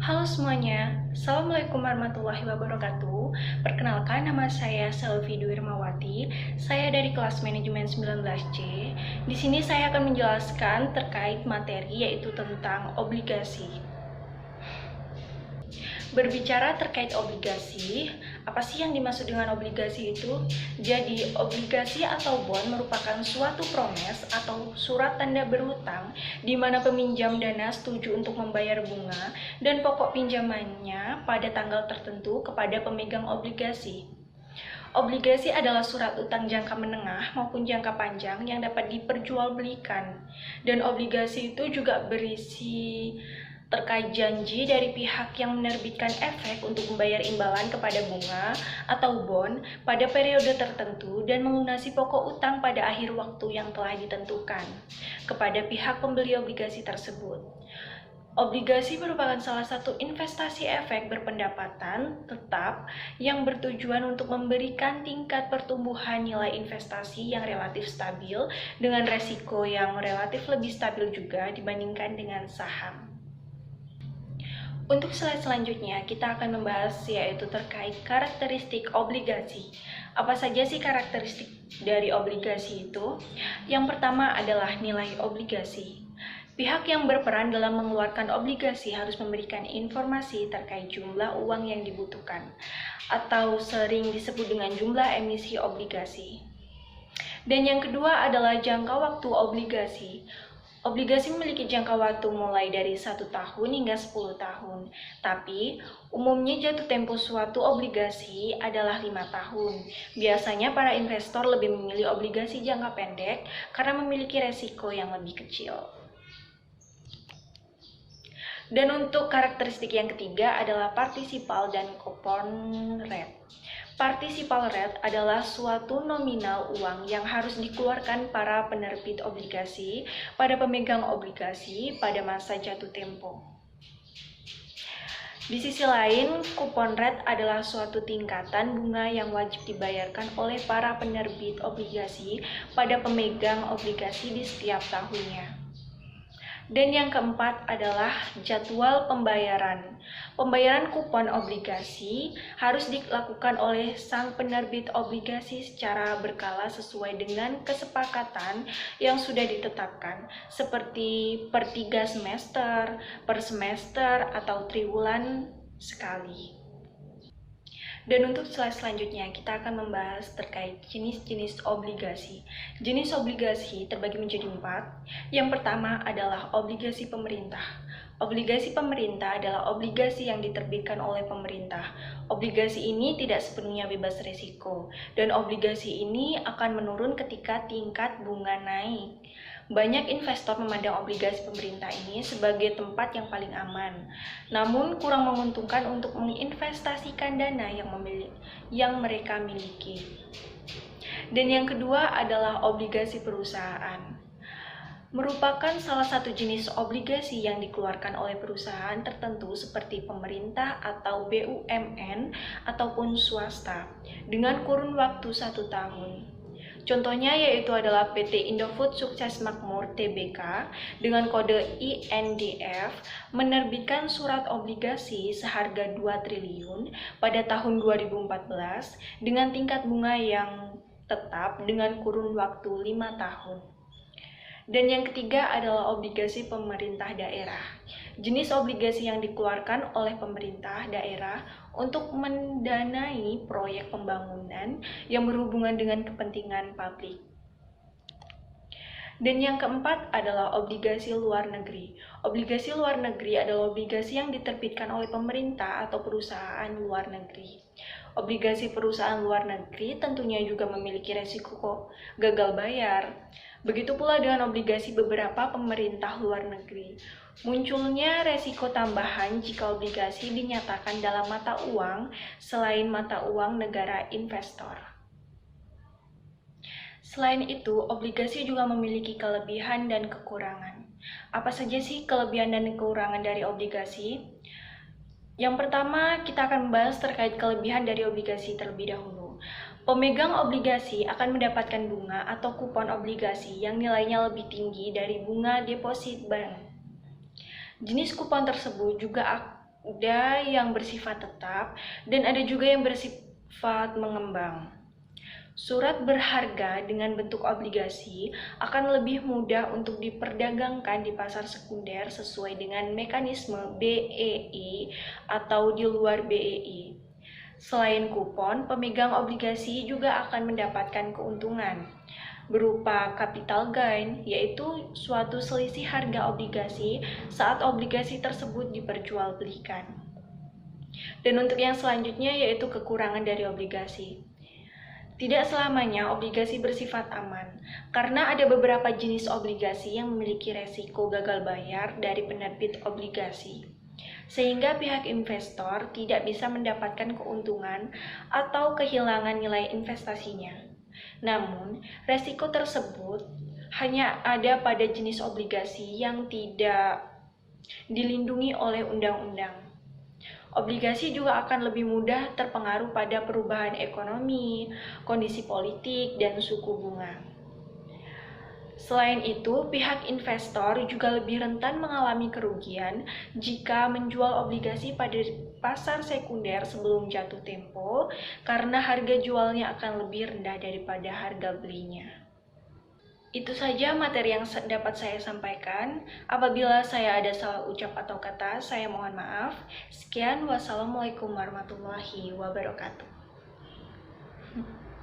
Halo semuanya, Assalamualaikum warahmatullahi wabarakatuh. Perkenalkan, nama saya Selvi Dwirmawati. Saya dari kelas manajemen 19C. Di sini saya akan menjelaskan terkait materi yaitu tentang obligasi. Berbicara terkait obligasi, apa sih yang dimaksud dengan obligasi itu? Jadi, obligasi atau bond merupakan suatu promes atau surat tanda berhutang di mana peminjam dana setuju untuk membayar bunga dan pokok pinjamannya pada tanggal tertentu kepada pemegang obligasi. Obligasi adalah surat utang jangka menengah maupun jangka panjang yang dapat diperjualbelikan. Dan obligasi itu juga berisi terkait janji dari pihak yang menerbitkan efek untuk membayar imbalan kepada bunga atau bond pada periode tertentu dan melunasi pokok utang pada akhir waktu yang telah ditentukan kepada pihak pembeli obligasi tersebut. Obligasi merupakan salah satu investasi efek berpendapatan tetap yang bertujuan untuk memberikan tingkat pertumbuhan nilai investasi yang relatif stabil dengan resiko yang relatif lebih stabil juga dibandingkan dengan saham. Untuk slide selanjutnya, kita akan membahas yaitu terkait karakteristik obligasi. Apa saja sih karakteristik dari obligasi itu? Yang pertama adalah nilai obligasi. Pihak yang berperan dalam mengeluarkan obligasi harus memberikan informasi terkait jumlah uang yang dibutuhkan, atau sering disebut dengan jumlah emisi obligasi. Dan yang kedua adalah jangka waktu obligasi. Obligasi memiliki jangka waktu mulai dari 1 tahun hingga 10 tahun. Tapi, umumnya jatuh tempo suatu obligasi adalah 5 tahun. Biasanya para investor lebih memilih obligasi jangka pendek karena memiliki resiko yang lebih kecil. Dan untuk karakteristik yang ketiga adalah partisipal dan coupon rate. Participal rate adalah suatu nominal uang yang harus dikeluarkan para penerbit obligasi pada pemegang obligasi pada masa jatuh tempo. Di sisi lain, coupon rate adalah suatu tingkatan bunga yang wajib dibayarkan oleh para penerbit obligasi pada pemegang obligasi di setiap tahunnya. Dan yang keempat adalah jadwal pembayaran. Pembayaran kupon obligasi harus dilakukan oleh sang penerbit obligasi secara berkala sesuai dengan kesepakatan yang sudah ditetapkan, seperti per 3 semester, per semester, atau triwulan sekali. Dan untuk slide selanjutnya, kita akan membahas terkait jenis-jenis obligasi. Jenis obligasi terbagi menjadi 4. Yang pertama adalah obligasi pemerintah. Obligasi pemerintah adalah obligasi yang diterbitkan oleh pemerintah. Obligasi ini tidak sepenuhnya bebas risiko, dan obligasi ini akan menurun ketika tingkat bunga naik. Banyak investor memandang obligasi pemerintah ini sebagai tempat yang paling aman, namun kurang menguntungkan untuk menginvestasikan dana yang mereka miliki. Dan yang kedua adalah obligasi perusahaan. Merupakan salah satu jenis obligasi yang dikeluarkan oleh perusahaan tertentu seperti pemerintah atau BUMN ataupun swasta dengan kurun waktu 1 tahun. Contohnya yaitu adalah PT Indofood Sukses Makmur Tbk dengan kode INDF menerbitkan surat obligasi seharga 2 triliun pada tahun 2014 dengan tingkat bunga yang tetap dengan kurun waktu 5 tahun. Dan yang ketiga adalah obligasi pemerintah daerah. Jenis obligasi yang dikeluarkan oleh pemerintah daerah untuk mendanai proyek pembangunan yang berhubungan dengan kepentingan publik. Dan yang keempat adalah obligasi luar negeri. Obligasi luar negeri adalah obligasi yang diterbitkan oleh pemerintah atau perusahaan luar negeri. Obligasi perusahaan luar negeri tentunya juga memiliki resiko gagal bayar. Begitu pula dengan obligasi beberapa pemerintah luar negeri. Munculnya resiko tambahan jika obligasi dinyatakan dalam mata uang selain mata uang negara investor. Selain itu, obligasi juga memiliki kelebihan dan kekurangan. Apa saja sih kelebihan dan kekurangan dari obligasi? Yang pertama, kita akan membahas terkait kelebihan dari obligasi terlebih dahulu. Pemegang obligasi akan mendapatkan bunga atau kupon obligasi yang nilainya lebih tinggi dari bunga deposit bank. Jenis kupon tersebut juga Ada yang bersifat tetap dan ada juga yang bersifat mengembang. Surat berharga dengan bentuk obligasi akan lebih mudah untuk diperdagangkan di pasar sekunder sesuai dengan mekanisme BEI atau di luar BEI. Selain kupon, pemegang obligasi juga akan mendapatkan keuntungan berupa capital gain, yaitu suatu selisih harga obligasi saat obligasi tersebut diperjualbelikan. Dan untuk yang selanjutnya yaitu kekurangan dari obligasi. Tidak selamanya obligasi bersifat aman, karena ada beberapa jenis obligasi yang memiliki resiko gagal bayar dari penerbit obligasi, sehingga pihak investor tidak bisa mendapatkan keuntungan atau kehilangan nilai investasinya. Namun, resiko tersebut hanya ada pada jenis obligasi yang tidak dilindungi oleh undang-undang. Obligasi juga akan lebih mudah terpengaruh pada perubahan ekonomi, kondisi politik, dan suku bunga. Selain itu, pihak investor juga lebih rentan mengalami kerugian jika menjual obligasi pada pasar sekunder sebelum jatuh tempo, karena harga jualnya akan lebih rendah daripada harga belinya. Itu saja materi yang dapat saya sampaikan. Apabila saya ada salah ucap atau kata, saya mohon maaf. Sekian, wassalamualaikum warahmatullahi wabarakatuh.